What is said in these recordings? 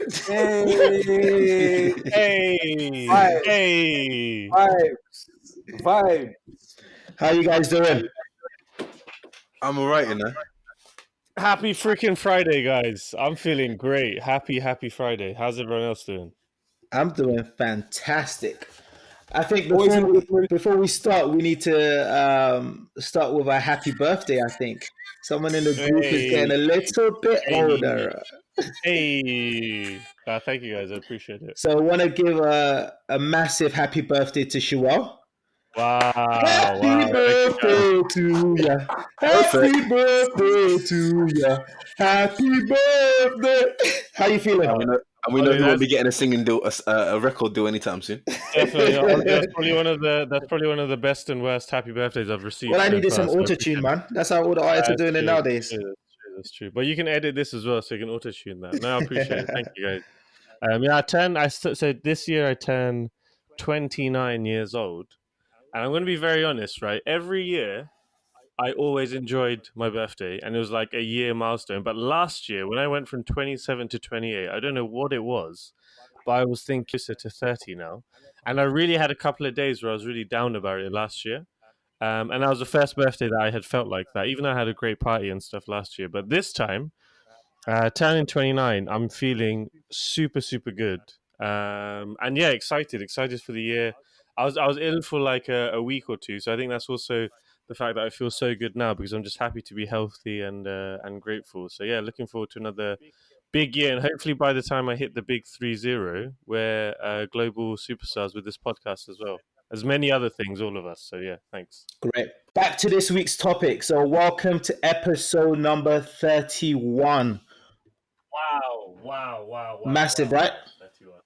Hey, Hey, vibes, hey. vibes. How you guys doing? I'm alright, you know. Happy freaking Friday, guys. I'm feeling great. Happy Friday. How's everyone else doing? I'm doing fantastic. I think Always in a good mood. before we start, we need to start with a happy birthday. I think someone in the group is Hey, getting a little bit hey, older, hey. Thank you, guys. I appreciate it. so I want to give a massive happy birthday to Shuel. Wow, Happy wow. Thank you, guys. birthday to ya! Perfect. Happy birthday to ya! Happy birthday! How you feeling? And we know, and we know Ollie, he won't that's be getting a singing deal, a record deal anytime soon. definitely Ollie, that's probably one of the best and worst happy birthdays I've received Well, I so needed far. some So I auto tune, appreciate it. man. That's how all the artists are That's doing it true. nowadays. That's true. But you can edit this as well, so you can auto tune that. No, I appreciate it. Thank you, guys. Yeah, so this year I turn 29 years old, and I'm going to be very honest, right? Every year I always enjoyed my birthday, and it was like a year milestone. But last year, when I went from 27 to 28, I don't know what it was, but I was thinking closer to 30 now, and I really had a couple of days where I was really down about it last year. And that was the first birthday that I had felt like that, even though I had a great party and stuff last year. But this time, turning 29, I'm feeling super, super good. And yeah, excited for the year. I was ill for like a week or two, so I think that's also the fact that I feel so good now because I'm just happy to be healthy and grateful. So yeah, looking forward to another big year, and hopefully by the time I hit the big 30, we're global superstars with this podcast as well, as many other things, all of us. So yeah, thanks. Great. Back to this week's topic. So, welcome to episode number 31. Massive, right? 31.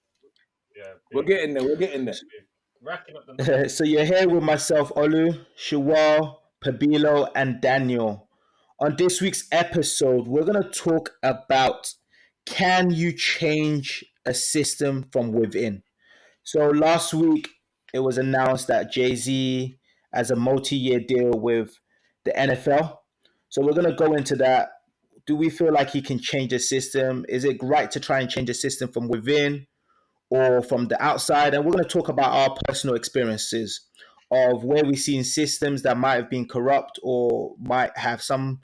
Yeah, We're big, getting there. We're getting there. big. Racking up the numbers. So, you're here with myself, Olu, Shuwal, Pabilo, and Daniel. On this week's episode, we're going to talk about, can you change a system from within? So, last week, it was announced that Jay-Z has a multi-year deal with the NFL. So, we're going to go into that. Do we feel like he can change the system? Is it right to try and change the system from within or from the outside? And we're going to talk about our personal experiences of where we've seen systems that might have been corrupt or might have something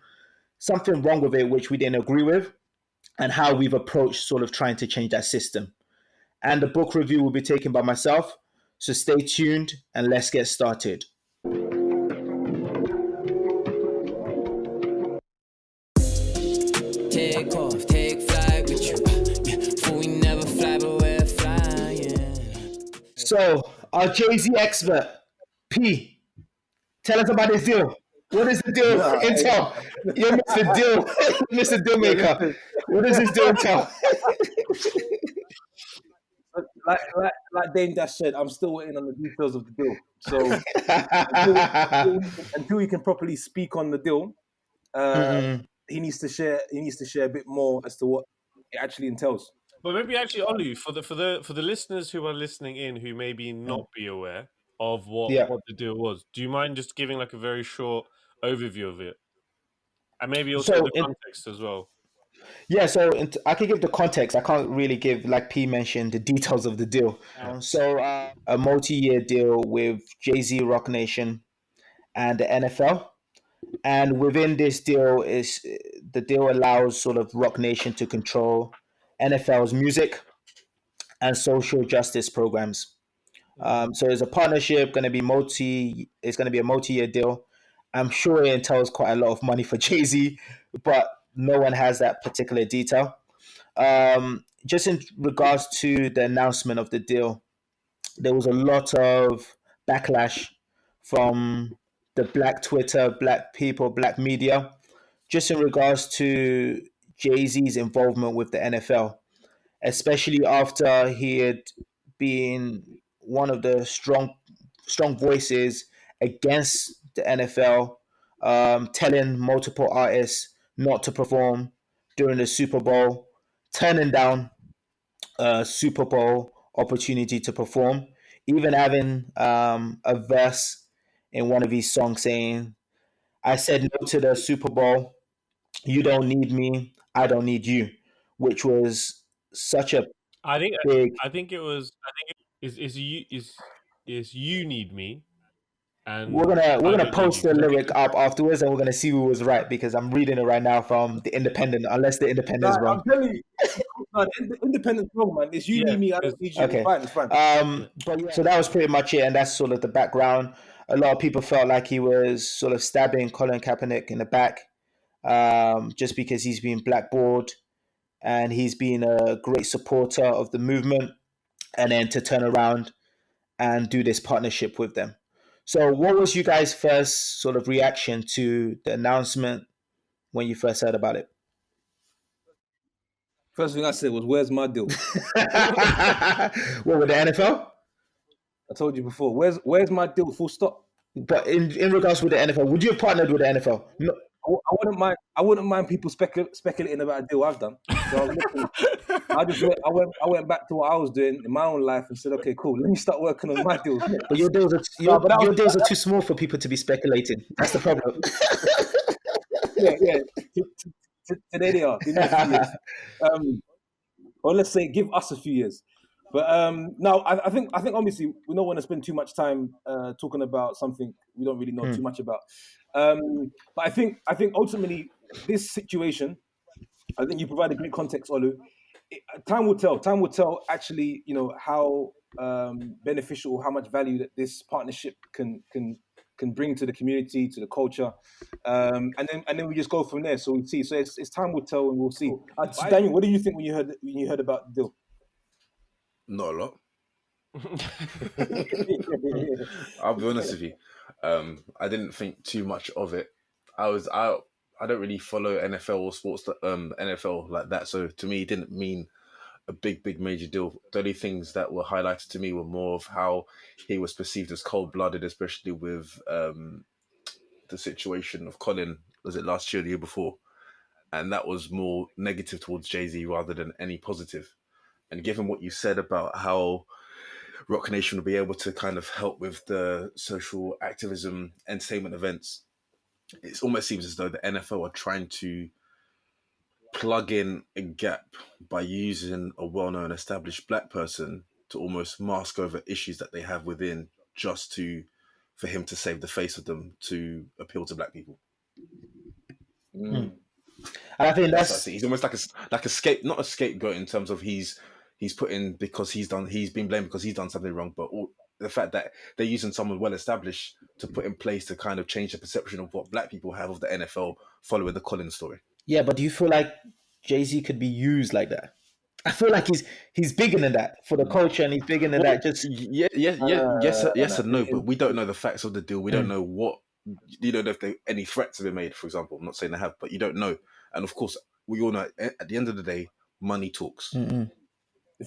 wrong with it which we didn't agree with, and how we've approached sort of trying to change that system. And the book review will be taken by myself. So stay tuned and let's get started. Take off, take flight with you. For we never fly, but we're flying. So, our Jay-Z expert, P, tell us about this deal. What is the deal? Nah, Intel. You're Mr. Deal, Mr. Deal yeah, Maker. What does this deal entail? like Dame Dash said, I'm still waiting on the details of the deal. So until we can properly speak on the deal, he needs to share. He needs to share a bit more as to what it actually entails. But maybe actually, Olu, for the listeners who are listening in who maybe not be aware of Yeah. what the deal was, do you mind just giving like a very short overview of it, and maybe also So, the context as well? yeah, so I can give the context. I can't really give, like P mentioned, the details of the deal. So, a multi-year deal with Jay-Z, Rock Nation, and the NFL. And within this deal is the deal allows sort of Rock Nation to control NFL's music and social justice programs. So it's a partnership, going to be It's going to be a multi-year deal. I'm sure it entails quite a lot of money for Jay Z, but no one has that particular detail. Just in regards to the announcement of the deal, there was a lot of backlash from the black Twitter, black people, black media, just in regards to Jay Z's involvement with the NFL, especially after he had been one of the strong voices against the NFL, telling multiple artists not to perform during the Super Bowl, turning down a Super Bowl opportunity to perform, even having a verse in one of his songs saying, I said no to the Super Bowl. You don't need me. I don't need you, which was such a I think big. I think it was. I think is you need me, and We're I gonna don't need you. post the 'Cause I think lyric up afterwards, and we're gonna see who was right because I'm reading it right now from the Independent. Unless the Independent is I'm wrong. telling you, no, the independent wrong, man. It's you yeah, need me, I 'cause- don't need you. Okay. It's fine. It's fine. But yeah, so that was pretty much it, and that's sort of the background. A lot of people felt like he was sort of stabbing Colin Kaepernick in the back, just because he's been blackballed and he's been a great supporter of the movement, and then to turn around and do this partnership with them. So, what was you guys' first sort of reaction to the announcement when you first heard about it? First thing I said was, "Where's my deal?" What with the NFL? I told you before. Where's my deal? Full stop. But in regards with the NFL, would you have partnered with the NFL? No. I wouldn't mind. I wouldn't mind people speculating about a deal I've done. So I went back to what I was doing in my own life and said, okay, cool. Let me start working on my deals. But your deals are your deals are too small for people to be speculating. That's the problem. Yeah. Today they are. Give me a few years. Or let's say, give us a few years. But no, I think obviously we don't want to spend too much time talking about something we don't really know too much about. But I think ultimately this situation, I think you provided great context, Olu. Time will tell. Time will tell. Actually, how beneficial, how much value that this partnership can bring to the community, to the culture, and then we just go from there. So we see. So it's time will tell, and we'll see. So Daniel, what do you think when you heard about the deal? Not a lot. I'll be honest with you. I didn't think too much of it. I don't really follow NFL or sports NFL like that. So to me, it didn't mean a big major deal. The only things that were highlighted to me were more of how he was perceived as cold-blooded, especially with the situation of Colin. Was it last year or the year before? And that was more negative towards Jay-Z rather than any positive. And given what you said about how Rock Nation will be able to kind of help with the social activism, entertainment events, it almost seems as though the NFL are trying to plug in a gap by using a well-known established black person to almost mask over issues that they have within, just for him to save the face of them to appeal to black people. And I think that's he's almost like not a scapegoat in terms of he's put in because he's been blamed because he's done something wrong, but the fact that they're using someone well established to put in place to kind of change the perception of what black people have of the NFL following the Collins story. Yeah, but do you feel like Jay-Z could be used like that? I feel like he's bigger than that for the culture, and he's bigger than that. Just yes and no, but we don't know the facts of the deal. We don't know what, you don't know if any threats have been made. For example, I'm not saying they have, but you don't know. And of course, we all know at the end of the day, money talks. Mm-hmm. The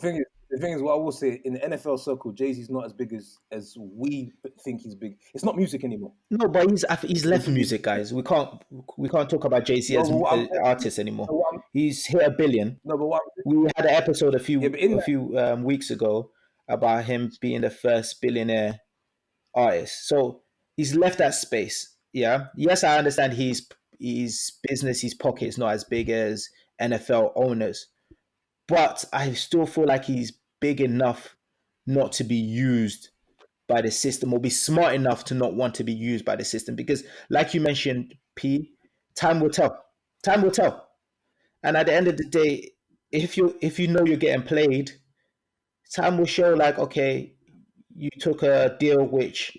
thing is, what I will say, in the NFL circle, Jay-Z's not as big as we think he's big. It's not music anymore. No, but he's left music, guys. We can't talk about Jay-Z as an artist anymore. He's hit $1 billion. No, but we had an episode a few weeks ago about him being the first billionaire artist. So he's left that space. Yeah. Yes, I understand his business, his pocket is not as big as NFL owners, but I still feel like he's big enough not to be used by the system, or be smart enough to not want to be used by the system. Because like you mentioned, P, time will tell. Time will tell. And at the end of the day, if you know you're getting played, time will show, like, okay, you took a deal which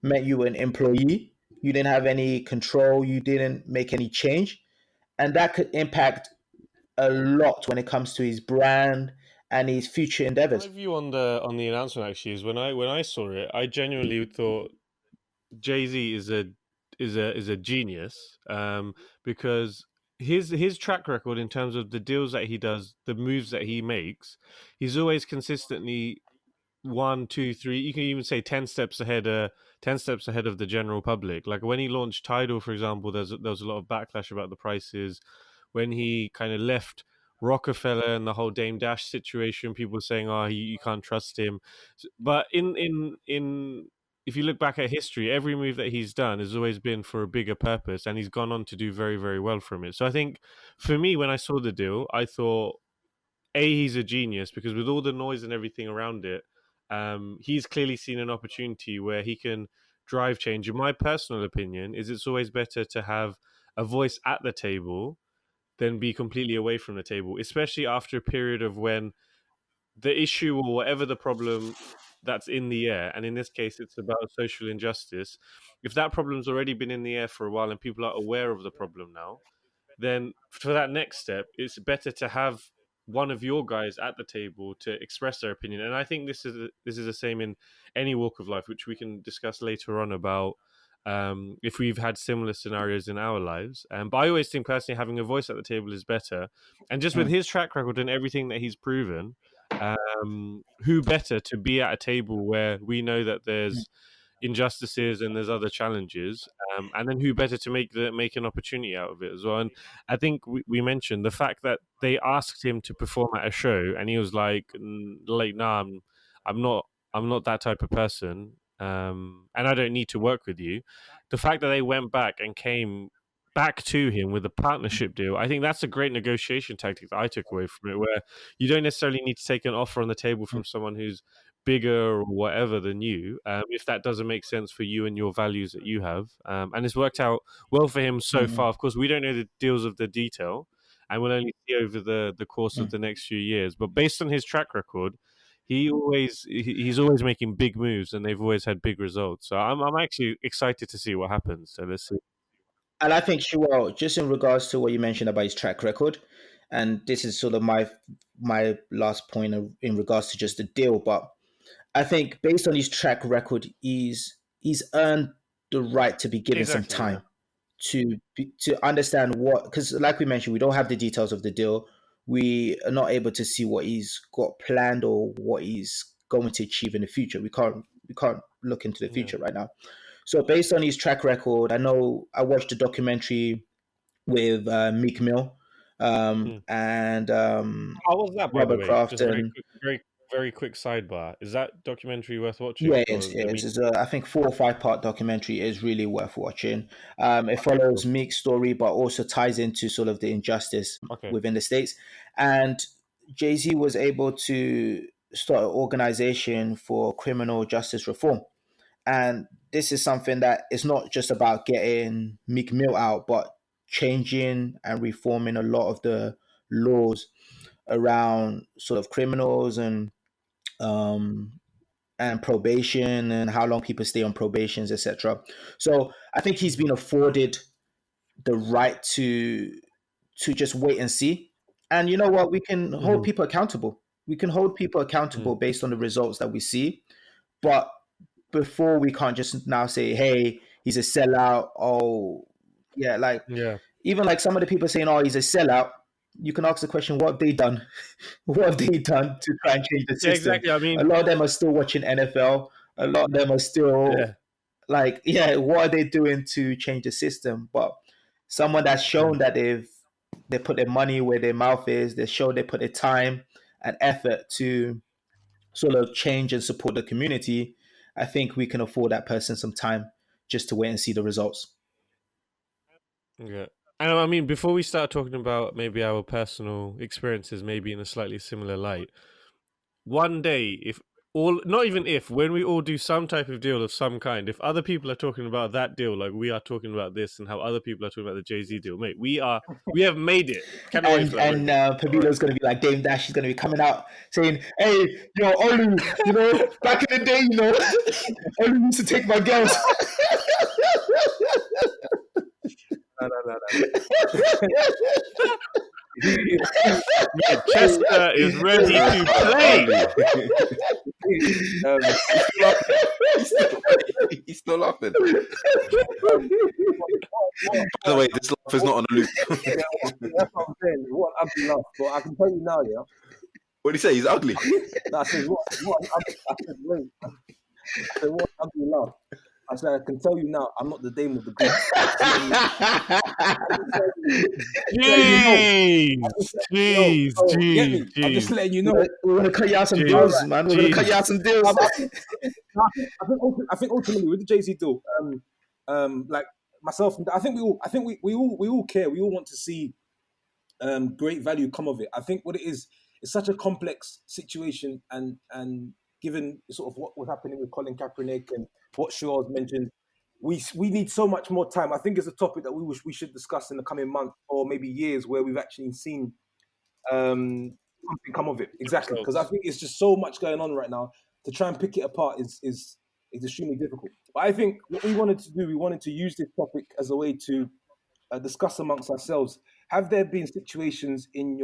meant you were an employee, you didn't have any control, you didn't make any change, and that could impact a lot when it comes to his brand and his future endeavors. My view on the announcement actually is when I saw it, I genuinely thought Jay-Z is a genius, because his track record in terms of the deals that he does, the moves that he makes, he's always consistently 1, 2, 3. You can even say 10 steps ahead of the general public. Like when he launched Tidal, for example, there was a lot of backlash about the prices. When he kind of left Rockefeller and the whole Dame Dash situation, people were saying, "Oh, you can't trust him." But in if you look back at history, every move that he's done has always been for a bigger purpose, and he's gone on to do very, very well from it. So I think, for me, when I saw the deal, I thought he's a genius because with all the noise and everything around it, he's clearly seen an opportunity where he can drive change. In my personal opinion, is it's always better to have a voice at the table than be completely away from the table, especially after a period of when the issue or whatever the problem that's in the air, and in this case it's about social injustice, if that problem's already been in the air for a while and people are aware of the problem now, then for that next step it's better to have one of your guys at the table to express their opinion. And I think this is the same in any walk of life, which we can discuss later on about if we've had similar scenarios in our lives. But I always think personally having a voice at the table is better. And just with his track record and everything that he's proven, who better to be at a table where we know that there's injustices and there's other challenges, and then who better to make an opportunity out of it as well. And I think we mentioned the fact that they asked him to perform at a show and he was like nah, I'm not that type of person, and I don't need to work with you. The fact that they went back and came back to him with a partnership deal, I think that's a great negotiation tactic that I took away from it, where you don't necessarily need to take an offer on the table from someone who's bigger or whatever than you, if that doesn't make sense for you and your values that you have. And it's worked out well for him so far. Of course, we don't know the deals of the detail, and we'll only see over the course of the next few years. But based on his track record, he's always making big moves, and they've always had big results. So I'm actually excited to see what happens. So let's see. And I think, Shuel, just in regards to what you mentioned about his track record, and this is sort of my last point in regards to just the deal, but I think based on his track record, he's earned the right to be given some time to understand what, because like we mentioned, we don't have the details of the deal. We are not able to see what he's got planned or what he's going to achieve in the future. We can't look into the future right now. So based on his track record, I know I watched a documentary with Meek Mill and how was that, by Robert the way? Kraft. Just very quick sidebar. Is that documentary worth watching? Yeah, it's I think 4 or 5 part documentary is really worth watching. It follows Meek's story, but also ties into sort of the injustice within the States. And Jay-Z was able to start an organization for criminal justice reform. And this is something that is not just about getting Meek Mill out, but changing and reforming a lot of the laws around sort of criminals and probation and how long people stay on probations, etc. So I think he's been afforded the right to just wait and see. And you know what? We can hold people accountable. We can hold people accountable based on the results that we see. But before, we can't just now say, hey, he's a sellout. Oh, yeah. Even like some of the people saying, oh, he's a sellout. You can ask the question, what have they done? What have they done to try and change the system? Yeah, exactly. I mean, a lot of them are still watching NFL. A lot of them are still what are they doing to change the system? But someone that's shown that they put their money where their mouth is, they show they put their time and effort to sort of change and support the community, I think we can afford that person some time just to wait and see the results. Yeah. And I mean, before we start talking about maybe our personal experiences, maybe in a slightly similar light, one day, when we all do some type of deal of some kind, if other people are talking about that deal like we are talking about this, and how other people are talking about the Jay-Z deal, mate, we have made it. And Pabilo's going to be like Dame Dash. She's going to be coming out saying, "Hey, Olu, back in the day, Olu used to take my girls." No. Yeah, Chester is ready to play. He's still laughing. By the way, this laugh is not on a loop. That's what I'm saying. What an ugly laugh. But I can tell you now, yeah. What did he say? He's ugly. No, I said, what an ugly laugh. I said, I can tell you now, I'm not the dame of the group. Jeez. I'm just letting you know. We're going to cut you out some deals, man. We're going to cut you out some deals. I think ultimately with the Jay-Z deal, like myself, I think we all care. We all want to see great value come of it. I think what it is it's such a complex situation, and given sort of what was happening with Colin Kaepernick and what Shaw's mentioned, we need so much more time. I think it's a topic that we should discuss in the coming months or maybe years, where we've actually seen something come of it. Exactly, because I think it's just so much going on right now. To try and pick it apart is extremely difficult. But I think what we wanted to do, we wanted to use this topic as a way to discuss amongst ourselves. Have there been situations in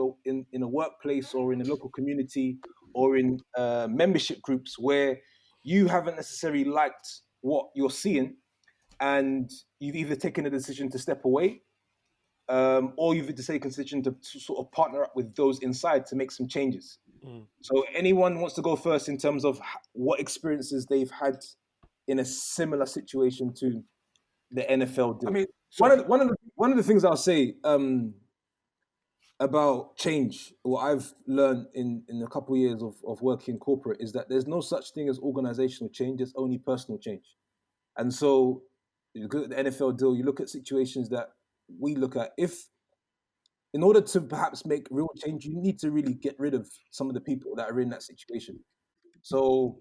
a workplace or in a local community or in membership groups where you haven't necessarily liked what you're seeing, and you've either taken a decision to step away, or you've taken a decision to sort of partner up with those inside to make some changes? So anyone wants to go first in terms of what experiences they've had in a similar situation to the NFL deal? I mean, one of the things I'll say about change, what I've learned in a couple of years of working corporate, is that there's no such thing as organizational change. There's only personal change. And so you look at the NFL deal, you look at situations that we look at. If in order to perhaps make real change, you need to really get rid of some of the people that are in that situation. So,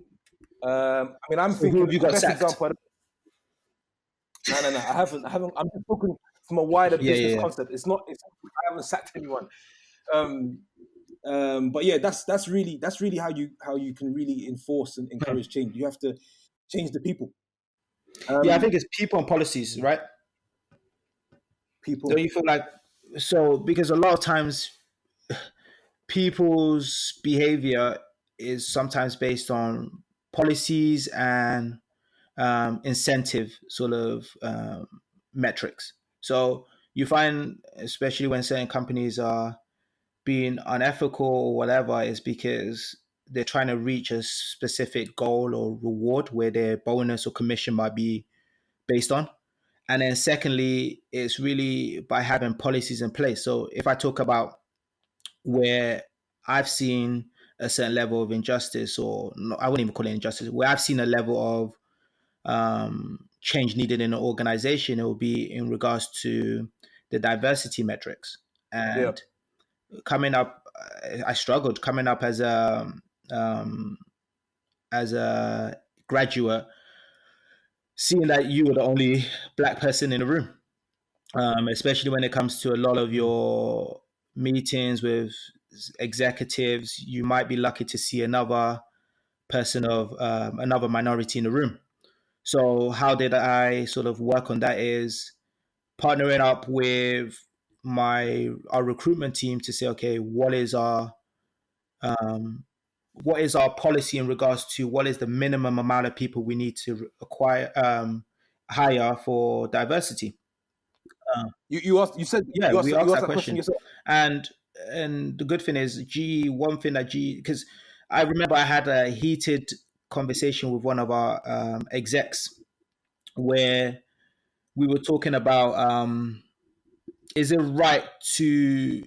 I mean, I'm thinking you got best sacked? example. No, I haven't. I'm just talking from a wider business concept. I haven't sacked anyone. But yeah, that's really how you can really enforce and encourage change. You have to change the people. I think it's people and policies, right? People. Don't you feel like so? Because a lot of times, people's behavior is sometimes based on policies and incentive sort of metrics. So you find, especially when certain companies are being unethical or whatever, is because they're trying to reach a specific goal or reward where their bonus or commission might be based on. And then secondly, it's really by having policies in place. So if I talk about where I've seen a certain level of injustice, or no, I wouldn't even call it injustice, where I've seen a level of change needed in an organization, it will be in regards to the diversity metrics. And coming up, I struggled coming up as a graduate, seeing that you were the only black person in the room, especially when it comes to a lot of your meetings with executives. You might be lucky to see another person of another minority in the room. So how did I sort of work on that is partnering up with our recruitment team to say, okay, what is our policy in regards to what is the minimum amount of people we need to hire for diversity? You asked. You said we asked that question yourself. And the good thing is, one thing that because I remember I had a heated conversation with one of our execs where we were talking about is it right to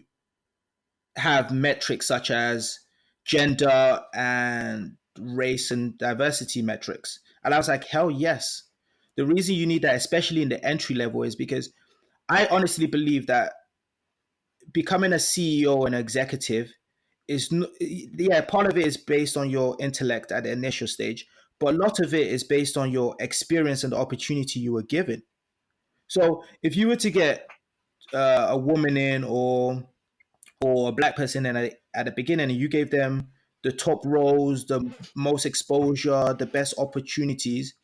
have metrics such as gender and race and diversity metrics? And I was like, hell yes. The reason you need that, especially in the entry level, is because I honestly believe that becoming a CEO and executive is, part of it is based on your intellect at the initial stage, but a lot of it is based on your experience and the opportunity you were given. So if you were to get a woman in or a black person in at the beginning, and you gave them the top roles, the most exposure, the best opportunities,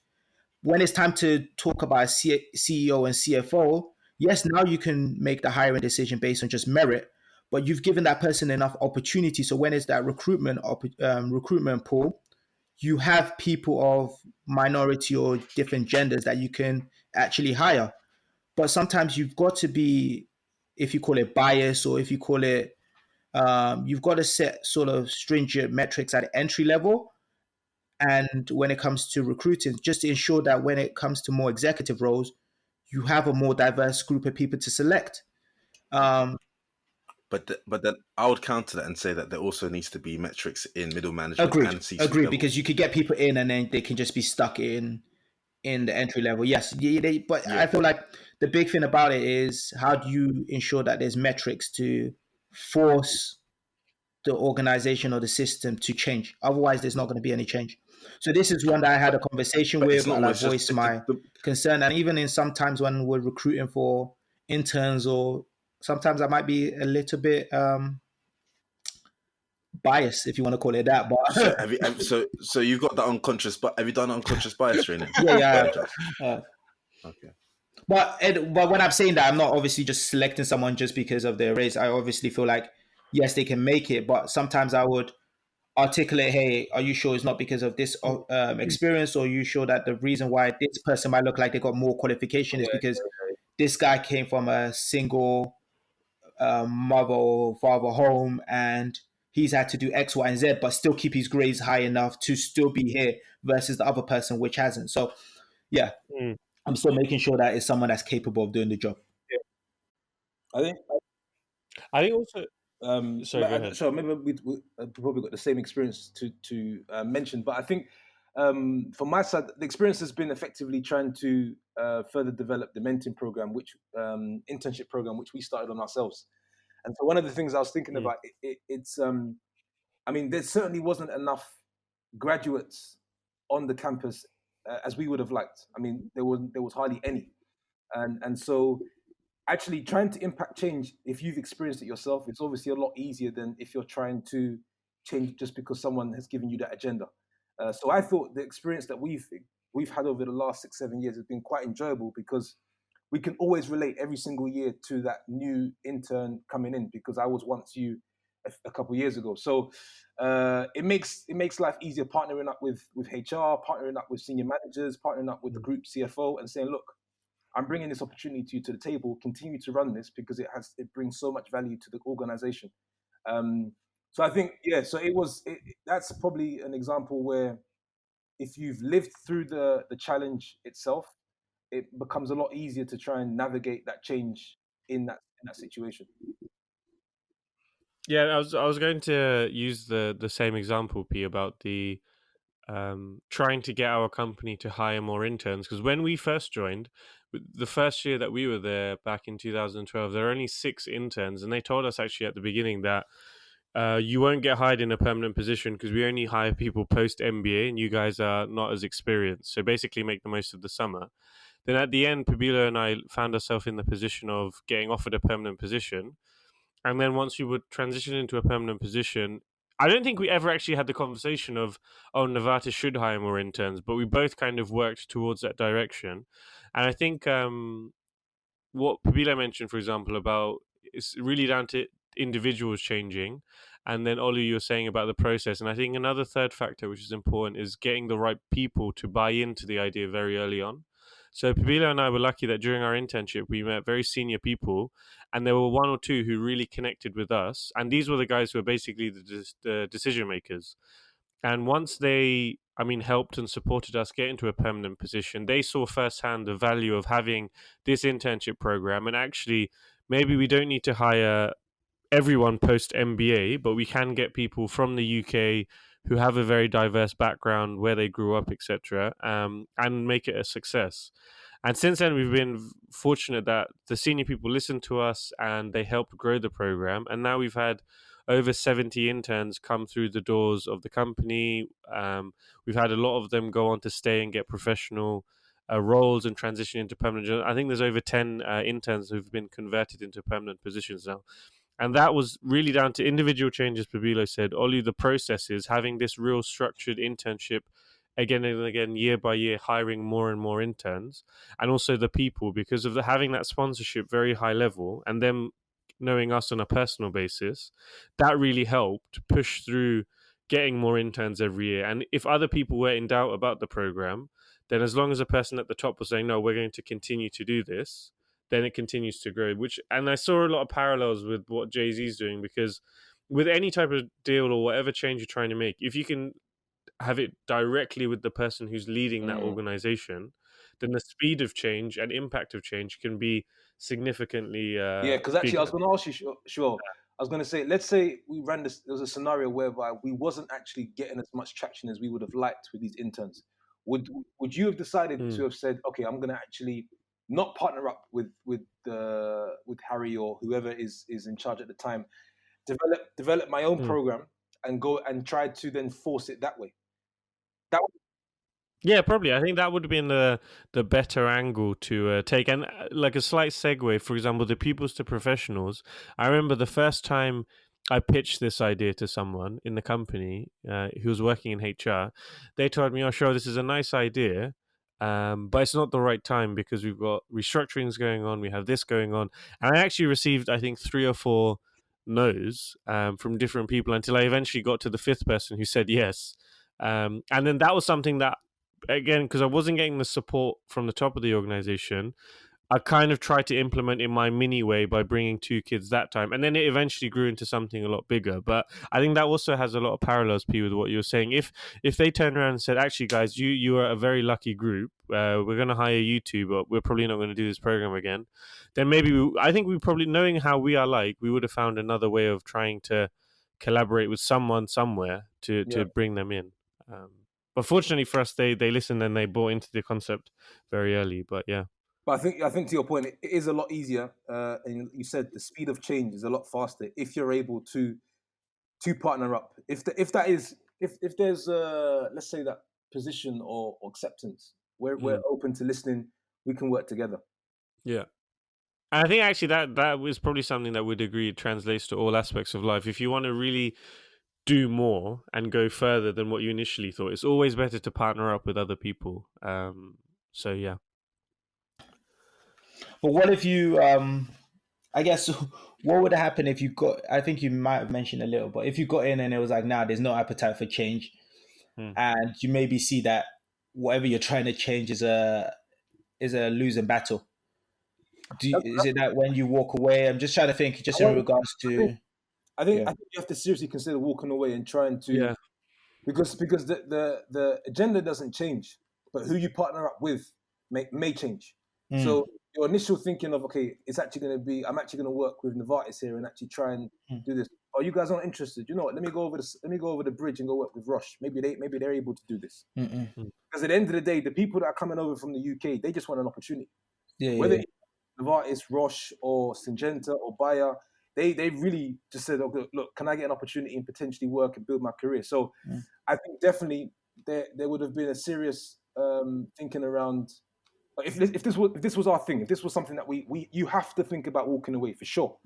when it's time to talk about CEO and CFO, yes, now you can make the hiring decision based on just merit, but you've given that person enough opportunity. So when it's that recruitment pool, you have people of minority or different genders that you can actually hire. But sometimes you've got to be, if you call it bias, or if you call it, you've got to set sort of stringent metrics at entry level. And when it comes to recruiting, just to ensure that when it comes to more executive roles, you have a more diverse group of people to select. But then I would counter that and say that there also needs to be metrics in middle management and C-suite level. Because you could get people in and then they can just be stuck in the entry level. Yes, I feel like the big thing about it is, how do you ensure that there's metrics to force the organization or the system to change. Otherwise, there's not going to be any change. So this is one that I had a conversation But it's with, not and I almost just voiced my concern. And even in sometimes when we're recruiting for interns, or sometimes I might be a little bit biased, if you want to call it that. But so have you so you've got that unconscious, but have you done unconscious bias training? yeah. Okay. But when I'm saying that, I'm not obviously just selecting someone just because of their race. I obviously feel like, yes, they can make it, but sometimes I would articulate, hey, are you sure it's not because of this experience, or are you sure that the reason why this person might look like they got more qualification is because this guy came from a single mother or father home, and he's had to do X, Y, and Z, but still keep his grades high enough to still be here versus the other person which hasn't. So, yeah, I'm still making sure that it's someone that's capable of doing the job. I think. I think also. Sorry, go ahead. So maybe we probably got the same experience to mention, but I think from my side, the experience has been effectively trying to further develop the mentoring program, which internship program, which we started on ourselves. And so one of the things I was thinking about, it's I mean, there certainly wasn't enough graduates on the campus as we would have liked. I mean, there was hardly any, and so actually trying to impact change, if you've experienced it yourself, it's obviously a lot easier than if you're trying to change just because someone has given you that agenda. So I thought the experience that we've had over the last 6-7 years has been quite enjoyable, because we can always relate every single year to that new intern coming in, because I was once you a couple of years ago. So it makes life easier partnering up with HR, partnering up with senior managers, partnering up with the group CFO, and saying, look, I'm bringing this opportunity to you to the table. Continue to run this because it brings so much value to the organization. So I think, yeah. So that's probably an example where if you've lived through the challenge itself, it becomes a lot easier to try and navigate that change in that situation. Yeah, I was going to use the same example, P, about the trying to get our company to hire more interns, because when we first joined, the first year that we were there back in 2012, there were only 6 interns, and they told us actually at the beginning that you won't get hired in a permanent position because we only hire people post MBA, and you guys are not as experienced. So basically, make the most of the summer. Then at the end, Pabilo and I found ourselves in the position of getting offered a permanent position. And then once you would transition into a permanent position, I don't think we ever actually had the conversation of, oh, Novartis should hire more interns, but we both kind of worked towards that direction. And I think what Pabilo mentioned, for example, about it's really down to individuals changing. And then Olu, you were saying about the process. And I think another third factor, which is important, is getting the right people to buy into the idea very early on. So Pabilo and I were lucky that during our internship, we met very senior people, and there were 1 or 2 who really connected with us. And these were the guys who were basically the decision makers. And once they, helped and supported us get into a permanent position, they saw firsthand the value of having this internship program. And actually, maybe we don't need to hire everyone post MBA, but we can get people from the UK who have a very diverse background, where they grew up, etc., and make it a success. And since then, we've been fortunate that the senior people listened to us and they helped grow the program. And now we've had over 70 interns come through the doors of the company. We've had a lot of them go on to stay and get professional roles and transition into permanent. I think there's over 10 interns who've been converted into permanent positions now. And that was really down to individual changes, Pabilo said. Olu, the processes, having this real structured internship again and again, year by year, hiring more and more interns, and also the people, because of having that sponsorship very high level and them knowing us on a personal basis, that really helped push through getting more interns every year. And if other people were in doubt about the program, then as long as a person at the top was saying, no, we're going to continue to do this, then it continues to grow. And I saw a lot of parallels with what Jay-Z's doing, because with any type of deal or whatever change you're trying to make, if you can have it directly with the person who's leading that organization, then the speed of change and impact of change can be significantly yeah, because actually bigger. I was going to ask you, sure. I was going to say, let's say we ran this, there was a scenario whereby we wasn't actually getting as much traction as we would have liked with these interns. Would you have decided to have said, okay, I'm going to actually not partner up with Harry or whoever is in charge at the time, develop my own Mm. program and go and try to then force it that way. That Yeah, probably. I think that would have been the better angle to take. And like a slight segue, for example, the pupils to professionals. I remember the first time I pitched this idea to someone in the company who was working in HR. They told me, "Oh, sure, this is a nice idea, but it's not the right time because we've got restructurings going on. We have this going on." And I actually received, I think, 3 or 4 no's from different people until I eventually got to the 5th person who said yes. And then that was something that, again, because I wasn't getting the support from the top of the organization, I kind of tried to implement in my mini way by bringing 2 kids that time, and then it eventually grew into something a lot bigger. But I think that also has a lot of parallels, P, with what you were saying. If they turned around and said, "Actually, guys, you are a very lucky group. We're going to hire you two, but we're probably not going to do this program again," then maybe I think we probably, knowing how we are like, we would have found another way of trying to collaborate with someone somewhere to bring them in. But fortunately for us, they listened and they bought into the concept very early. But yeah. But I think to your point, it is a lot easier. And you said the speed of change is a lot faster if you're able to partner up. If there's let's say that position or acceptance, we're open to listening. We can work together. Yeah. And I think actually that was probably something that we'd agree translates to all aspects of life. If you want to really do more and go further than what you initially thought, it's always better to partner up with other people. So yeah. But what if you, I guess, what would happen if you got, I think you might have mentioned a little, but if you got in and it was like, nah, there's no appetite for change, and you maybe see that whatever you're trying to change is a losing battle. Is it that when you walk away? I'm just trying to think, just in regards to. I think you have to seriously consider walking away and trying to, because the agenda doesn't change, but who you partner up with may change. So your initial thinking of, okay, it's actually going to be, I'm actually going to work with Novartis here and actually try and do this. Oh, you guys aren't interested. You know what? Let me go over the bridge and go work with Roche. Maybe they're able to do this. Because at the end of the day, the people that are coming over from the UK, they just want an opportunity. Whether it's Novartis, Roche, or Syngenta, or Bayer, they really just said, okay, look, can I get an opportunity and potentially work and build my career? So I think definitely there would have been a serious thinking around. If this was our thing, if this was something that you have to think about walking away for sure.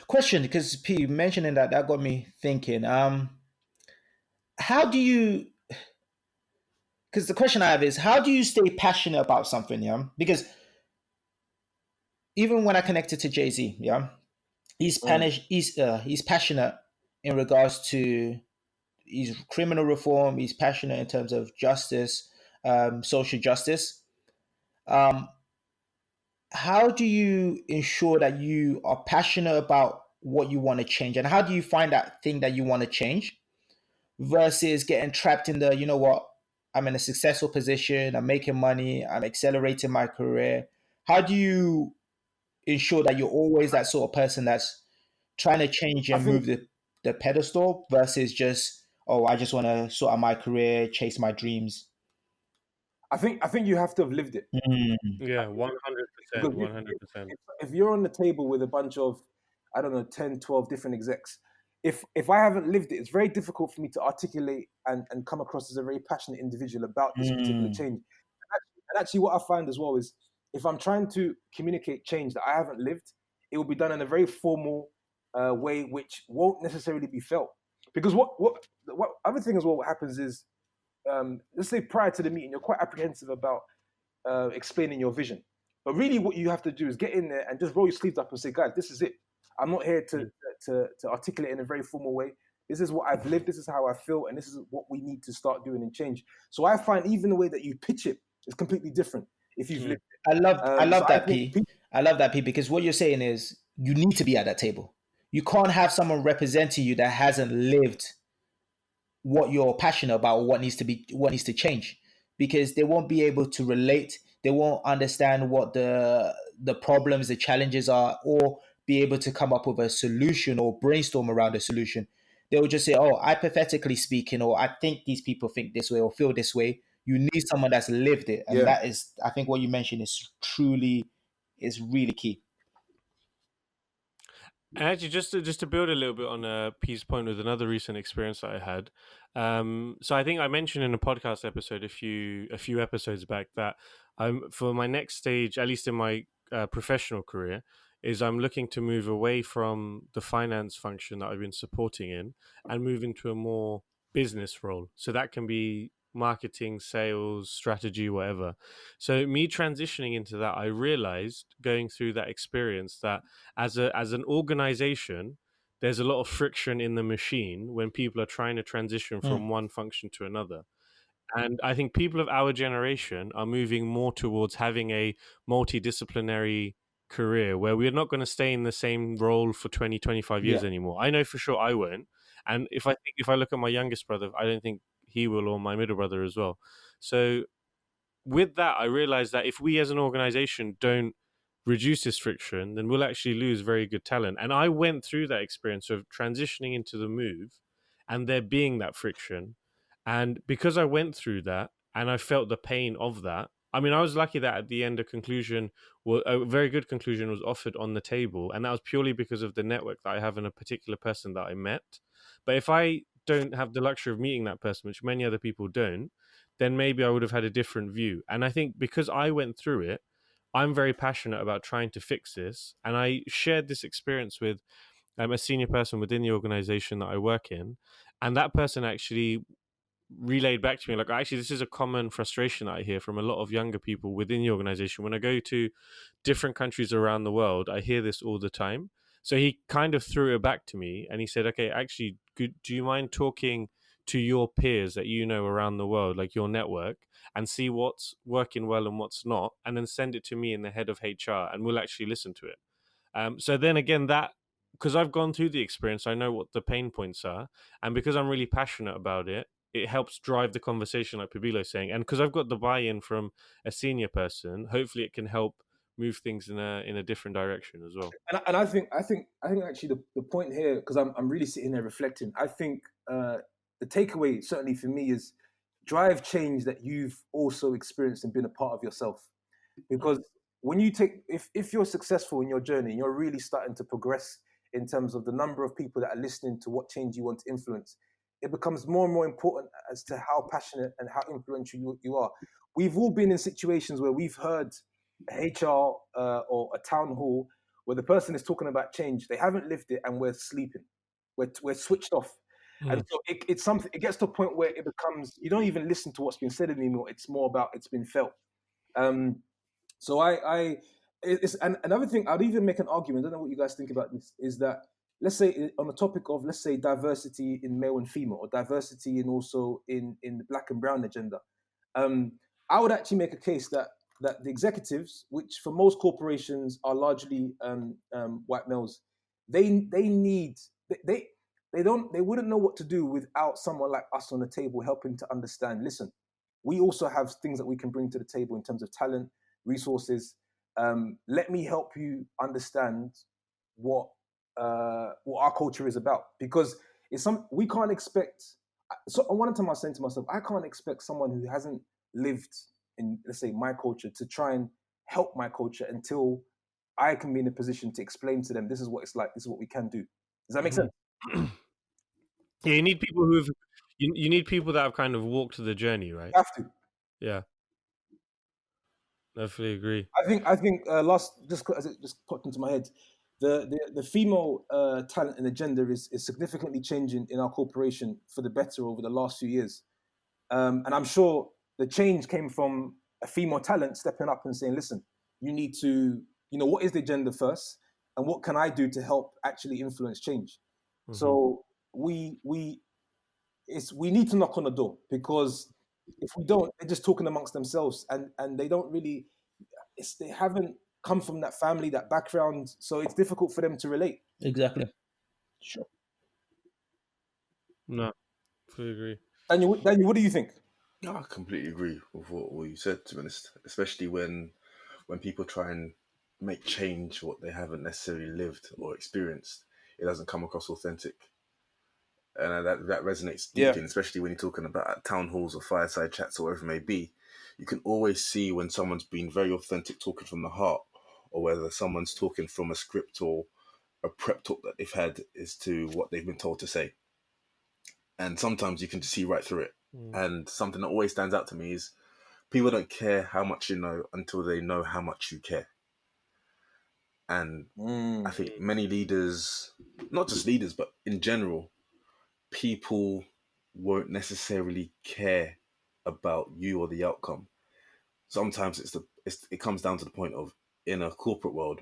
Question, because P mentioning that got me thinking. How do you? Because the question I have is, how do you stay passionate about something? Yeah, because even when I connected to Jay-Z, yeah, he's passionate in regards to his criminal reform. He's passionate in terms of justice, social justice. How do you ensure that you are passionate about what you want to change, and how do you find that thing that you want to change versus getting trapped in the, you know what, I'm in a successful position, I'm making money, I'm accelerating my career? How do you ensure that you're always that sort of person that's trying to change and move the pedestal versus just, oh, I just want to sort out my career, chase my dreams? I think you have to have lived it. Yeah, 100%. 100%. If you're on the table with a bunch of, I don't know, 10, 12 different execs, if I haven't lived it, it's very difficult for me to articulate and come across as a very passionate individual about this particular change. And actually what I find as well is, if I'm trying to communicate change that I haven't lived, it will be done in a very formal way, which won't necessarily be felt. Because what other thing as well, what happens is, let's say prior to the meeting, you're quite apprehensive about explaining your vision. But really what you have to do is get in there and just roll your sleeves up and say, guys, this is it. I'm not here to articulate in a very formal way. This is what I've lived. This is how I feel. And this is what we need to start doing and change. So I find even the way that you pitch it is completely different if you've lived it. I love that, P. I love that, P, because what you're saying is you need to be at that table. You can't have someone representing you that hasn't lived what you're passionate about or what needs to change, because they won't be able to relate. They won't understand what the problems, the challenges are, or be able to come up with a solution or brainstorm around a solution. They will just say, oh, hypothetically speaking, or I think these people think this way or feel this way. You need someone that's lived it. And that is, I think what you mentioned is really key. And actually, just to build a little bit on P's point with another recent experience that I had. So I think I mentioned in a podcast episode a few episodes back that I'm for my next stage, at least in my professional career, is I'm looking to move away from the finance function that I've been supporting in and move into a more business role. So that can be marketing, sales, strategy, whatever. So me transitioning into that, I realized going through that experience that as an organization, there's a lot of friction in the machine when people are trying to transition from one function to another. And I think people of our generation are moving more towards having a multidisciplinary career where we're not going to stay in the same role for 20, 25 years anymore. I know for sure I won't. And if I look at my youngest brother, I don't think he will, or my middle brother as well. So with that, I realized that if we as an organization don't reduce this friction, then we'll actually lose very good talent. And I went through that experience of transitioning into the move and there being that friction. And because I went through that and I felt the pain of that, I mean, I was lucky that at the end, a very good conclusion was offered on the table. And that was purely because of the network that I have in a particular person that I met. But if I don't have the luxury of meeting that person, which many other people don't, then maybe I would have had a different view. And I think because I went through it, I'm very passionate about trying to fix this. And I shared this experience with a senior person within the organization that I work in. And that person actually relayed back to me, like, actually, this is a common frustration that I hear from a lot of younger people within the organization. When I go to different countries around the world, I hear this all the time. So he kind of threw it back to me and he said, okay, actually, do you mind talking to your peers that you know around the world, like your network, and see what's working well and what's not, and then send it to me and the head of HR, and we'll actually listen to it. So then again, that because I've gone through the experience, I know what the pain points are, and because I'm really passionate about it, it helps drive the conversation, like Pabilo's saying, and because I've got the buy-in from a senior person, hopefully it can help move things in a different direction as well. And I think actually the point here, because I'm really sitting there reflecting, I think the takeaway certainly for me is drive change that you've also experienced and been a part of yourself. Because when you if you're successful in your journey and you're really starting to progress in terms of the number of people that are listening to what change you want to influence, it becomes more and more important as to how passionate and how influential you are. We've all been in situations where we've heard HR or a town hall where the person is talking about change. They haven't lived it, and we're sleeping. We're switched off, and so it's something. It gets to a point where it becomes you don't even listen to what's been said anymore. It's more about it's been felt. So and another thing, I'd even make an argument. I don't know what you guys think about this. Is that let's say on the topic of let's say diversity in male and female, or diversity in also in the black and brown agenda. I would actually make a case that the executives, which for most corporations are largely white males, they wouldn't know what to do without someone like us on the table helping to understand. Listen, we also have things that we can bring to the table in terms of talent, resources. Let me help you understand what our culture is about, because we can't expect. So at one time I was saying to myself, I can't expect someone who hasn't lived in, let's say, my culture to try and help my culture until I can be in a position to explain to them, this is what it's like, this is what we can do. Does that make sense? Yeah, you need people who've you need people that have kind of walked the journey, right? You have to. Yeah, definitely agree. I think last just as it just popped into my head, the female talent and agenda is significantly changing in our corporation for the better over the last few years, and I'm sure the change came from a female talent stepping up and saying, listen, you need to, what is the agenda first, and what can I do to help actually influence change? So we need to knock on the door, because if we don't, they're just talking amongst themselves, and they don't really, they haven't come from that family, that background, so it's difficult for them to relate. Exactly. Sure. No, fully agree. Daniel, what do you think? No, I completely agree with what you said, to be honest. Especially when people try and make change what they haven't necessarily lived or experienced, it doesn't come across authentic. And that resonates deeply, especially when you're talking about town halls or fireside chats or whatever it may be. You can always see when someone's been very authentic, talking from the heart, or whether someone's talking from a script or a prep talk that they've had as to what they've been told to say. And sometimes you can just see right through it. And something that always stands out to me is people don't care how much you know until they know how much you care. And I think many leaders, not just leaders, but in general, people won't necessarily care about you or the outcome. Sometimes it comes down to the point of, in a corporate world,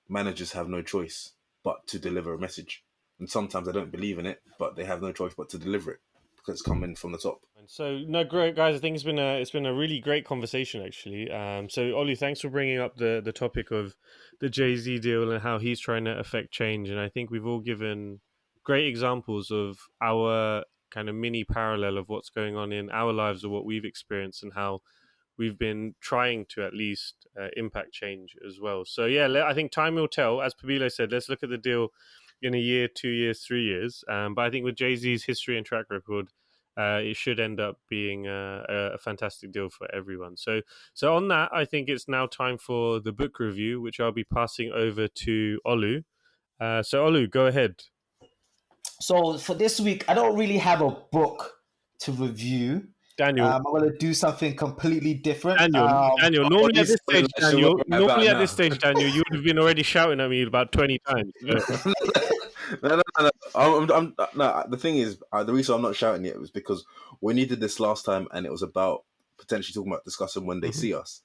managers have no choice but to deliver a message. And sometimes they don't believe in it, but they have no choice but to deliver it because it's coming from the top. So no, great guys. I think it's been a really great conversation actually. So Olu, thanks for bringing up the topic of the Jay-Z deal and how he's trying to affect change. And I think we've all given great examples of our kind of mini parallel of what's going on in our lives or what we've experienced and how we've been trying to at least impact change as well. So yeah, I think time will tell. As Pabilo said, let's look at the deal in a year, 2 years, 3 years. But I think with Jay-Z's history and track record, it should end up being a fantastic deal for everyone. So on that, I think it's now time for the book review, which I'll be passing over to Olu. So Olu, go ahead. So for this week, I don't really have a book to review. Daniel, I'm going to do something completely different. Daniel. Normally at this stage, Daniel, you would have been already shouting at me about 20 times. No. The thing is, the reason I'm not shouting yet was because when you did this last time, and it was about potentially talking about discussing when they see us.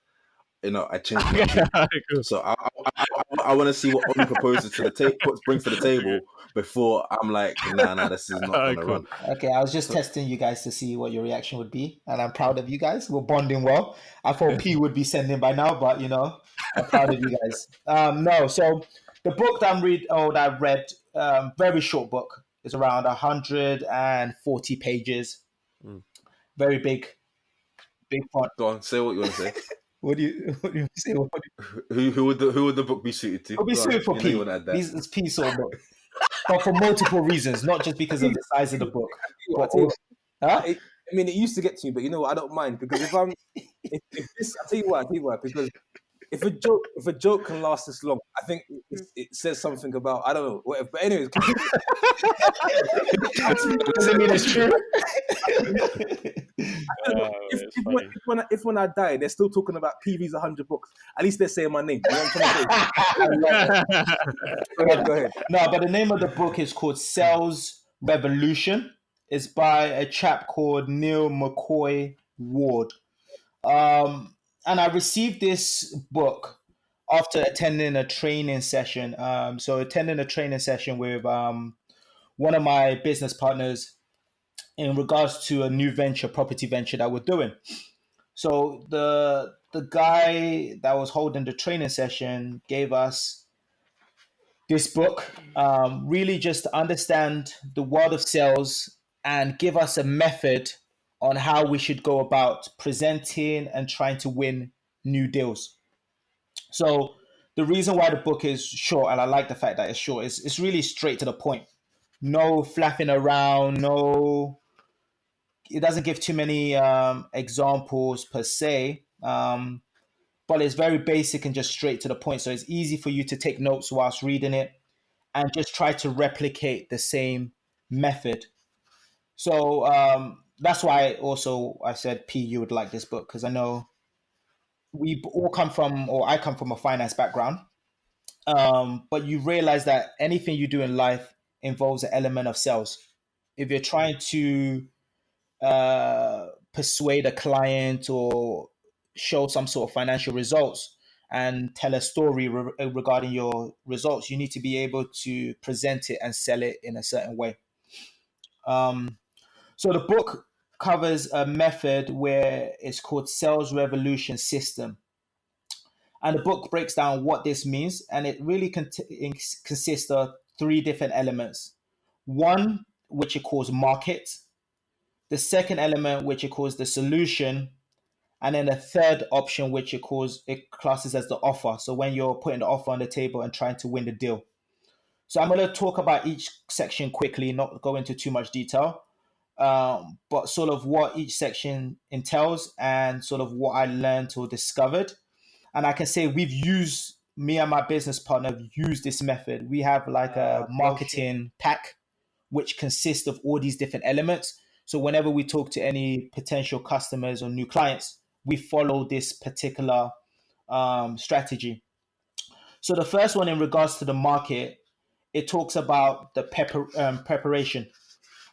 I changed my tune. Cool. So I want to see what Oli proposes to the table, brings to the table before I'm like, nah, this is not going to run. Okay, I was just testing you guys to see what your reaction would be, and I'm proud of you guys. We're bonding well. I thought P would be sending by now, but I'm proud of you guys. So the book that I read, very short book. It's around 140 pages. Very big font. Go on, say what you want to say. What do you say? Who would the book be suited to? It'll be suited for P. It's P sort of book, but for multiple reasons, not just because of the size of the book. I mean, it used to get to me, but I don't mind because if I tell you why, because if a joke can last this long, I think it says something about, I don't know, whatever. But anyways, doesn't mean it's true. If when I die, they're still talking about PV's 100 books, at least they're saying my name. You know what I'm trying to say? Go ahead. No, but the name of the book is called Sales Revolution. It's by a chap called Neil McCoy-Ward. And I received this book after attending a training session. Attending a training session with one of my business partners in regards to a new property venture that we're doing. So the guy that was holding the training session gave us this book, really just to understand the world of sales and give us a method on how we should go about presenting and trying to win new deals. So the reason why the book is short, and I like the fact that it's short, is it's really straight to the point. No flapping around, it doesn't give too many examples per se, but it's very basic and just straight to the point. So it's easy for you to take notes whilst reading it and just try to replicate the same method. So that's why I said, P, you would like this book, because I know I come from a finance background, but you realize that anything you do in life involves an element of sales. If you're trying to persuade a client or show some sort of financial results and tell a story regarding your results, you need to be able to present it and sell it in a certain way. So the book covers a method where it's called Sales Revolution System. And the book breaks down what this means, and it really consists of 3 different elements. One, which it calls market. The second element, which it calls the solution. And then the third option, which it classes as the offer. So when you're putting the offer on the table and trying to win the deal. So I'm going to talk about each section quickly, not go into too much detail, but sort of what each section entails and sort of what I learned or discovered. And I can say we've used me and my business partner use this method. We have like a marketing pack which consists of all these different elements. So whenever we talk to any potential customers or new clients, we follow this particular strategy. So the first one in regards to the market, it talks about the preparation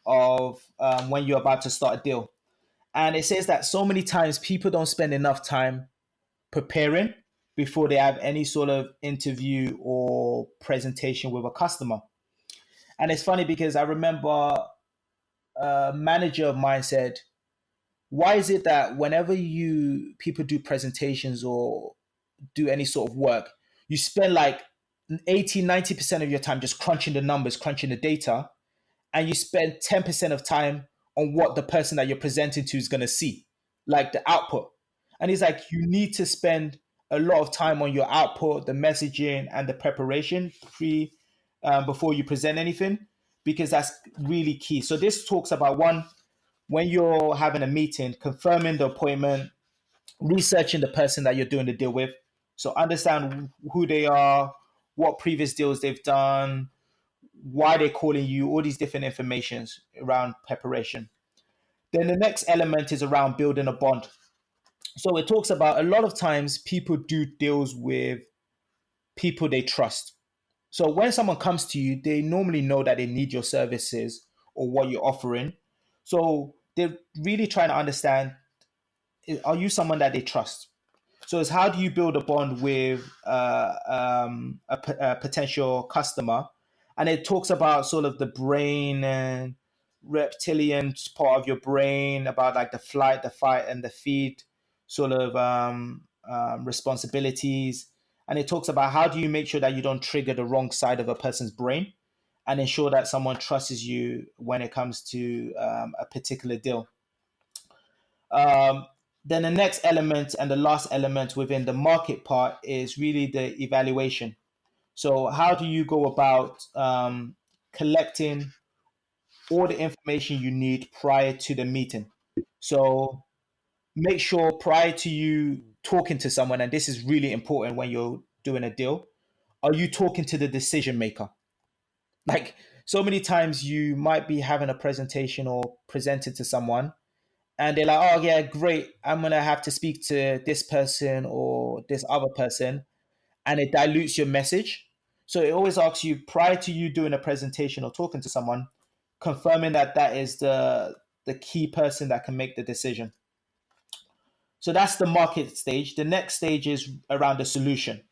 of when you're about to start a deal. And it says that so many times people don't spend enough time preparing before they have any sort of interview or presentation with a customer. And it's funny because I remember a manager of mine said, why is it that whenever people do presentations or do any sort of work, you spend like 80-90% of your time just crunching the numbers, crunching the data, and you spend 10% of time on what the person that you're presenting to is going to see, like the output. And he's like, you need to spend a lot of time on your output, the messaging, and the preparation before you present anything, because that's really key. So this talks about one, when you're having a meeting, confirming the appointment, researching the person that you're doing the deal with. So understand who they are, what previous deals they've done, why they're calling you, all these different informations around preparation. Then the next element is around building a bond. So it talks about a lot of times people do deals with people they trust. So when someone comes to you, they normally know that they need your services or what you're offering. So they're really trying to understand, are you someone that they trust? So it's how do you build a bond with a potential customer? And it talks about sort of the brain and reptilian part of your brain, about like the flight, the fight, and the feed sort of responsibilities. And it talks about how do you make sure that you don't trigger the wrong side of a person's brain and ensure that someone trusts you when it comes to a particular deal. Then the next element and the last element within the market part is really the evaluation. So how do you go about collecting all the information you need prior to the meeting? So make sure prior to you talking to someone, and this is really important when you're doing a deal, are you talking to the decision maker? Like so many times you might be having a presentation or presenting to someone and they're like, oh yeah, great, I'm gonna have to speak to this person or this other person, and it dilutes your message. So it always asks you prior to you doing a presentation or talking to someone, confirming that that is the key person that can make the decision. So that's the market stage. The next stage is around the solution.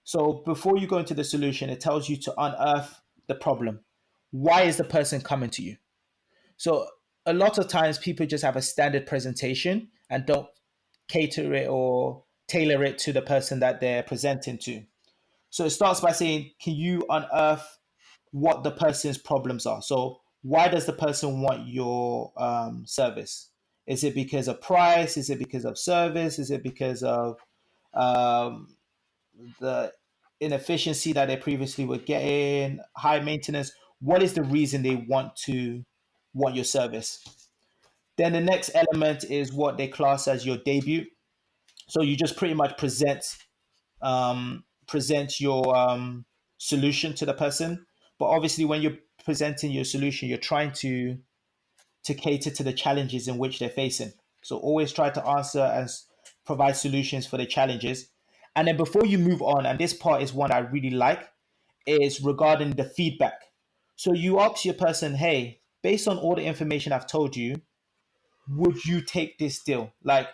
So before you go into the solution, it tells you to unearth the problem. Why is the person coming to you? So a lot of times people just have a standard presentation and don't cater it or tailor it to the person that they're presenting to. So it starts by saying, can you unearth what the person's problems are? So why does the person want your service? Is it because of price? Is it because of service? Is it because of the inefficiency that they previously were getting, high maintenance? What is the reason they want your service? Then the next element is what they class as your debut. So you just pretty much present your solution to the person. But obviously, when you're presenting your solution, you're trying to cater to the challenges in which they're facing. So always try to answer and provide solutions for the challenges. And then before you move on, and this part is one I really like, is regarding the feedback. So you ask your person, hey, based on all the information I've told you, would you take this deal? Like,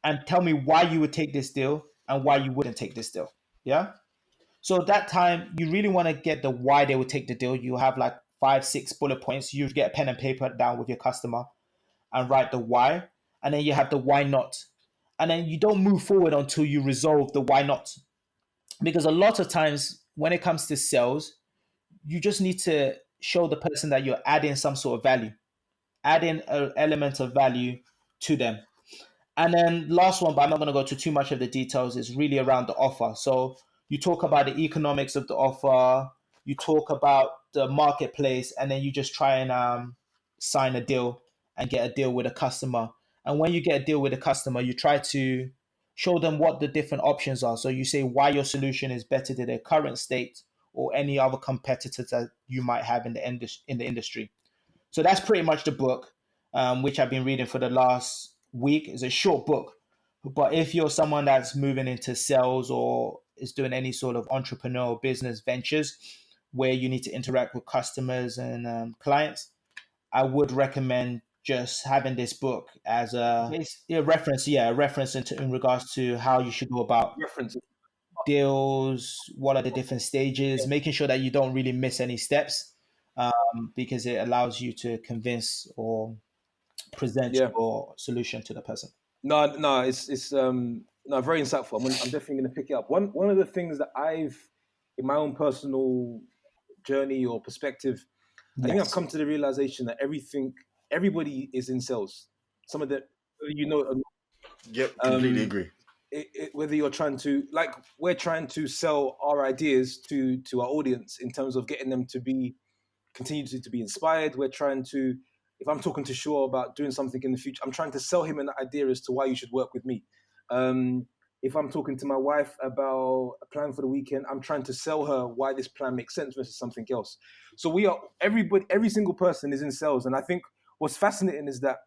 and tell me why you would take this deal and why you wouldn't take this deal. Yeah. So at that time, you really want to get the why they would take the deal. You have like 5-6 bullet points. You get a pen and paper down with your customer and write the why. And then you have the why not. And then you don't move forward until you resolve the why not. Because a lot of times when it comes to sales, you just need to show the person that you're adding some sort of value, adding an element of value to them. And then last one, but I'm not going to go to too much of the details, is really around the offer. So you talk about the economics of the offer, you talk about the marketplace, and then you just try and sign a deal and get a deal with a customer. And when you get a deal with a customer, you try to show them what the different options are. So you say why your solution is better than their current state or any other competitors that you might have in the industry. So that's pretty much the book, which I've been reading for the last week. It's a short book, but if you're someone that's moving into sales or is doing any sort of entrepreneurial business ventures where you need to interact with customers and clients, I would recommend just having this book as a reference, in regards to how you should go about References. deals, what are the different stages, making sure that you don't really miss any steps, because it allows you to convince or present Yeah. your solution to the person. No, it's no, very insightful. I'm definitely going to pick it up. One of the things that I've, in my own personal journey or perspective, I think I've come to the realization that everybody is in sales. Some of the, Yep, completely agree. Whether you're trying to, like, we're trying to sell our ideas to our audience in terms of getting them to continue to be inspired. We're trying to, if I'm talking to Shaw about doing something in the future, I'm trying to sell him an idea as to why you should work with me. If I'm talking to my wife about a plan for the weekend, I'm trying to sell her why this plan makes sense versus something else. So every single person is in sales. And I think what's fascinating is that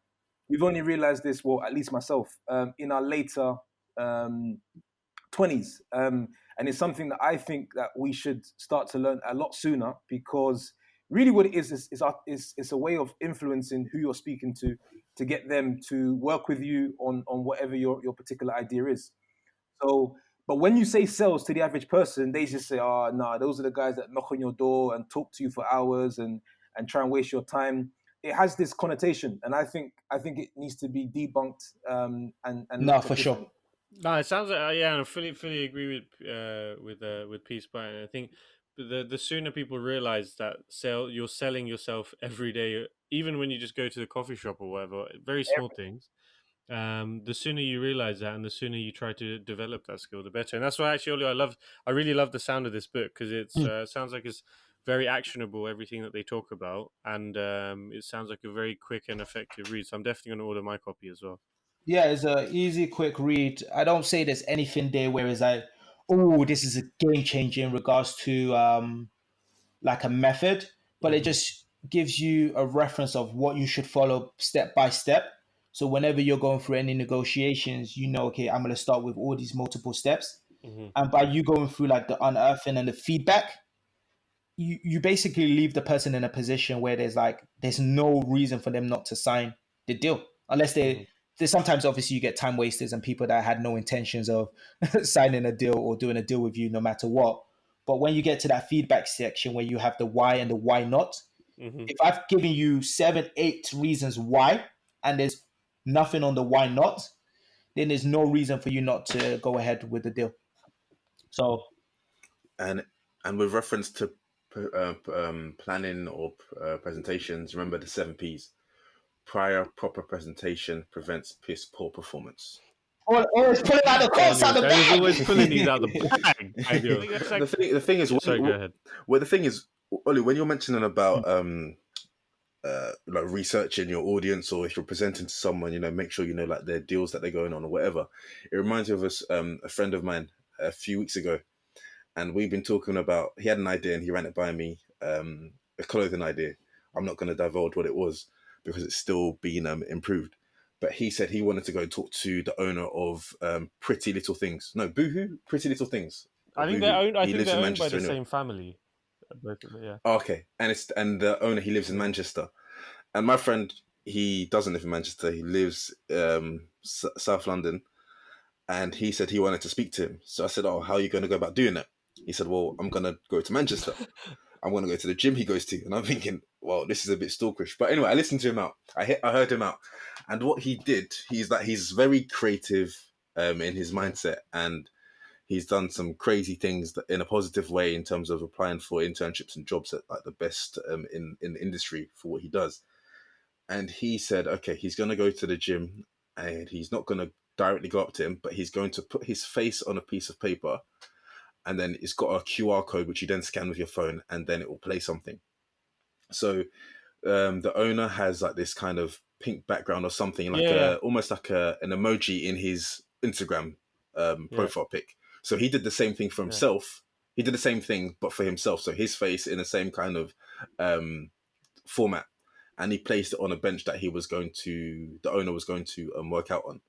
we've only realized this, well, at least myself, in our later 20s. And it's something that I think that we should start to learn a lot sooner, because really what it is a way of influencing who you're speaking to get them to work with you on whatever your particular idea is. So, but when you say sales to the average person, they just say, "Oh, no, those are the guys that knock on your door and talk to you for hours and try and waste your time." It has this connotation, and I think it needs to be debunked. And No, for sure. No, it sounds like yeah, I fully agree with Peace Brian. I think the sooner people realize that you're selling yourself every day, even when you just go to the coffee shop or whatever, very small things. The sooner you realize that, and the sooner you try to develop that skill, the better. And that's why actually, Oli, I really love the sound of this book, because it sounds like it's very actionable, everything that they talk about, and it sounds like a very quick and effective read. So I'm definitely going to order my copy as well. Yeah, it's a easy, quick read. I don't say there's anything there where it's like, oh, this is a game changer in regards to like a method, but it just gives you a reference of what you should follow step by step. So whenever you're going through any negotiations, you know, okay, I'm going to start with all these multiple steps. And by you going through like the unearthing and the feedback, you basically leave the person in a position where there's no reason for them not to sign the deal, unless there's sometimes obviously you get time wasters and people that had no intentions of signing a deal or doing a deal with you no matter what. But when you get to that feedback section where you have the why and the why not, if I've given you 7, 8 reasons why, and there's nothing on the why not, then there's no reason for you not to go ahead with the deal. So, and with reference to planning or presentations, remember the 7 Ps. Prior proper presentation prevents piss poor performance. Always pulling out the quotes out the bag. He's always pulling these out the bag. The thing is, sorry, go ahead. Well, the thing is, Oli, when you're mentioning about like researching your audience, or if you're presenting to someone, make sure you know like their deals that they're going on or whatever. It reminds me of a friend of mine a few weeks ago, and we've been talking about. He had an idea and he ran it by me, a clothing idea. I'm not going to divulge what it was, because it's still being improved. But he said he wanted to go talk to the owner of Pretty Little Things. No, Boohoo? Pretty Little Things. I think they're owned by the same family. Yeah. Okay. And the owner, he lives in Manchester. And my friend, he doesn't live in Manchester. He lives South London. And he said he wanted to speak to him. So I said, oh, how are you going to go about doing that? He said, well, I'm going to go to Manchester. I'm going to go to the gym he goes to. And I'm thinking, well, this is a bit stalkerish. But anyway, I listened to him out. I heard him out. And what he did, he's very creative in his mindset. And he's done some crazy things in a positive way in terms of applying for internships and jobs at like the best in the industry for what he does. And he said, okay, he's going to go to the gym and he's not going to directly go up to him, but he's going to put his face on a piece of paper. And then it's got a QR code, which you then scan with your phone, and then it will play something. So the owner has like this kind of pink background or something, like almost like an emoji in his Instagram profile pic. So he did the same thing for himself. He did the same thing, but for himself. So his face in the same kind of format, and he placed it on a bench that the owner was going to work out on.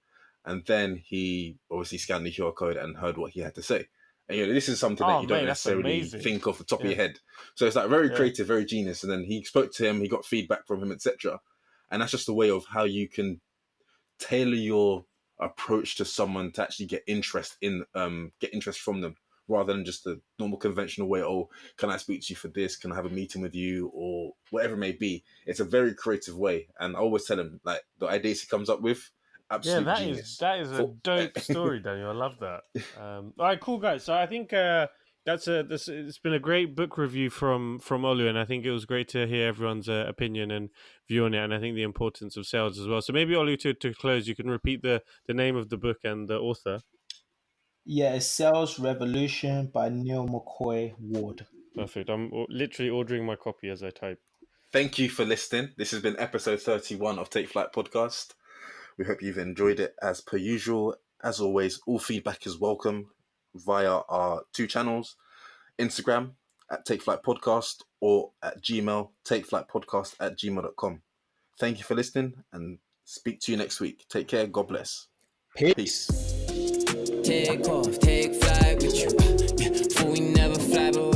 And then he obviously scanned the QR code and heard what he had to say. And this is something that you don't necessarily think off the top of your head. So it's like very creative, very genius. And then he spoke to him, he got feedback from him, etc. And that's just a way of how you can tailor your approach to someone to actually get interest from them, rather than just the normal conventional way. Oh, can I speak to you for this? Can I have a meeting with you, or whatever it may be? It's a very creative way, and I always tell him like the ideas he comes up with. Absolute genius. That is a dope story, Daniel. I love that. All right, cool guys. So I think it's been a great book review from Olu, and I think it was great to hear everyone's opinion and view on it, and I think the importance of sales as well. So maybe Olu, to close, you can repeat the name of the book and the author. Yeah, it's Sales Revolution by Neil McCoy-Ward. Perfect. I'm literally ordering my copy as I type. Thank you for listening. This has been episode 31 of Take Flight Podcast. We hope you've enjoyed it as per usual. As always, all feedback is welcome via our 2 channels, Instagram at Take Flight Podcast, or at Gmail, takeflightpodcast@gmail.com. Thank you for listening, and speak to you next week. Take care. God bless. Peace. Take off, take flight with you. Before we never fly, but